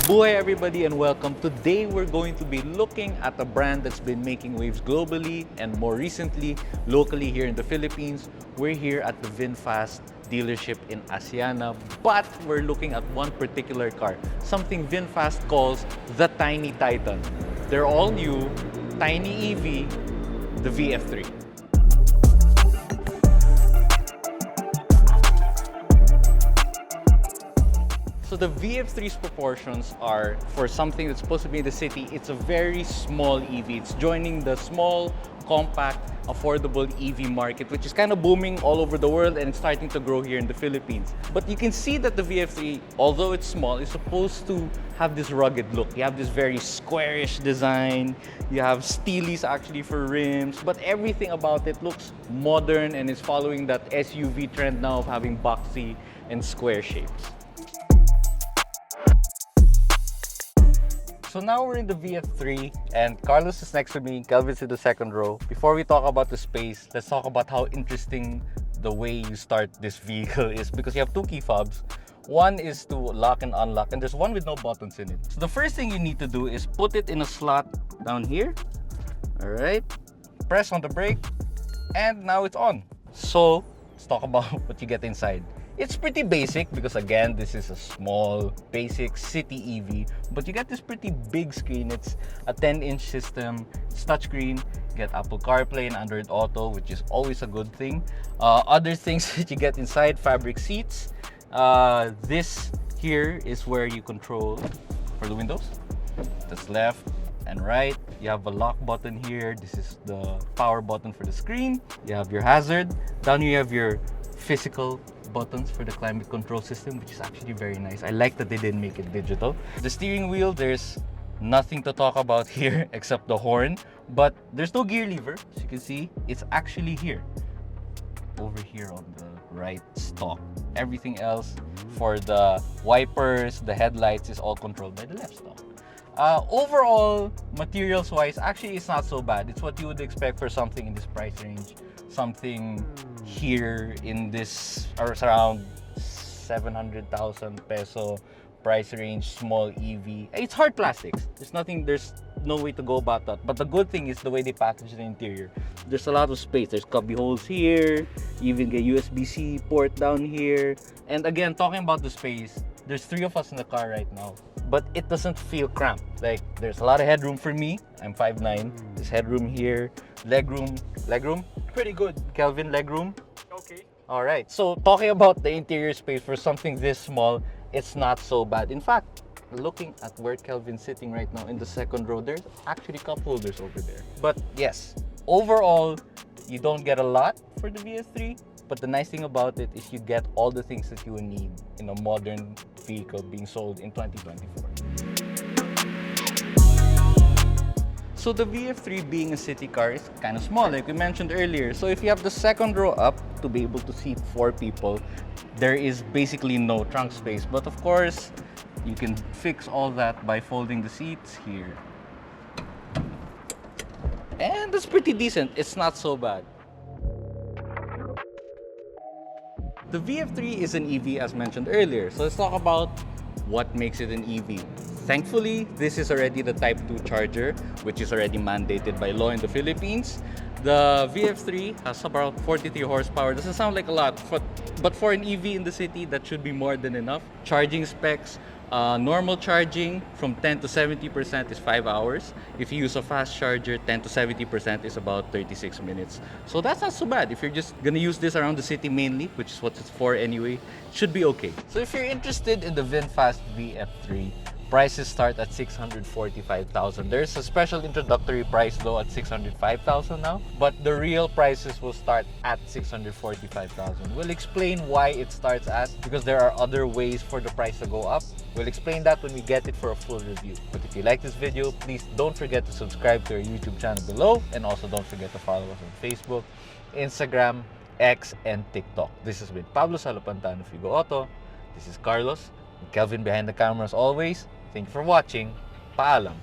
Mabuhay everybody and welcome. Today we're going to be looking at a brand that's been making waves globally and more recently locally here in the Philippines. We're here at the VinFast dealership in Asiana, but we're looking at one particular car, something VinFast calls the Tiny Titan. They're all new, tiny EV, the VF3. So the VF3's proportions are, for something that's supposed to be in the city, it's a very small EV. It's joining the small, compact, affordable EV market, which is kind of booming all over the world and it's starting to grow here in the Philippines. But you can see that the VF3, although it's small, is supposed to have this rugged look. You have this very squarish design, you have steelies actually for rims, but everything about it looks modern and is following that SUV trend now of having boxy and square shapes. So now we're in the VF3 and Carlos is next to me, Kelvin's in the second row. Before we talk about the space, let's talk about how interesting the way you start this vehicle is, because you have two key fobs. One is to lock and unlock, and there's one with no buttons in it. So the first thing you need to do is put it in a slot down here. All right, press on the brake and now it's on. So let's talk about what you get inside. It's pretty basic because again, this is a small, basic city EV, but you get this pretty big screen. It's a 10-inch system, it's touchscreen, you get Apple CarPlay and Android Auto, which is always a good thing. Other things that you get inside, fabric seats. This here is where you control for the windows. That's left and right. You have a lock button here. This is the power button for the screen. You have your hazard. Down here you have your physical buttons for the climate control system, which is actually very nice. I like that they didn't make it digital. The steering wheel, there's nothing to talk about here except the horn, but there's no gear lever. As you can see, it's actually here, over here on the right stalk. Everything else for the wipers, the headlights is all controlled by the left stalk. Overall, materials-wise, actually it's not so bad. It's what you would expect for something in this price range. Something here in this around 700,000 peso price range, small EV. It's hard plastics. There's no way to go about that. But the good thing is the way they package the interior. There's a lot of space. There's cubby holes here. You even get USB-C port down here. And again, talking about the space, there's 3 of us in the car right now, but it doesn't feel cramped. Like, there's a lot of headroom for me. I'm 5'9". There's headroom here. Legroom? Pretty good. Kelvin, legroom? Okay. All right. So, talking about the interior space for something this small, it's not so bad. In fact, looking at where Kelvin's sitting right now in the second row, there's actually cup holders over there. But yes, overall, you don't get a lot for the VF3. But the nice thing about it is you get all the things that you will need in a modern vehicle being sold in 2024. So the VF3 being a city car is kind of small, like we mentioned earlier. So if you have the second row up to be able to seat 4 people, there is basically no trunk space. But of course, you can fix all that by folding the seats here. And that's pretty decent. It's not so bad. The VF3 is an EV as mentioned earlier, so let's talk about what makes it an EV. Thankfully, this is already the Type 2 charger, which is already mandated by law in the Philippines. The VF3 has about 43 horsepower. Doesn't sound like a lot, but for an EV in the city, that should be more than enough. Charging specs, normal charging from 10 to 70% is 5 hours. If you use a fast charger, 10 to 70% is about 36 minutes. So that's not so bad. If you're just gonna use this around the city mainly, which is what it's for anyway, it should be okay. So if you're interested in the VinFast VF3, prices start at 645,000. There's a special introductory price though at 605,000 now, but the real prices will start at 645,000. We'll explain why it starts at, because there are other ways for the price to go up. We'll explain that when we get it for a full review. But if you like this video, please don't forget to subscribe to our YouTube channel below, and also don't forget to follow us on Facebook, Instagram, X, and TikTok. This has been Pablo Salopantano of YugaAuto. This is Carlos, and Kelvin behind the camera as always. Thank you for watching. Paalam!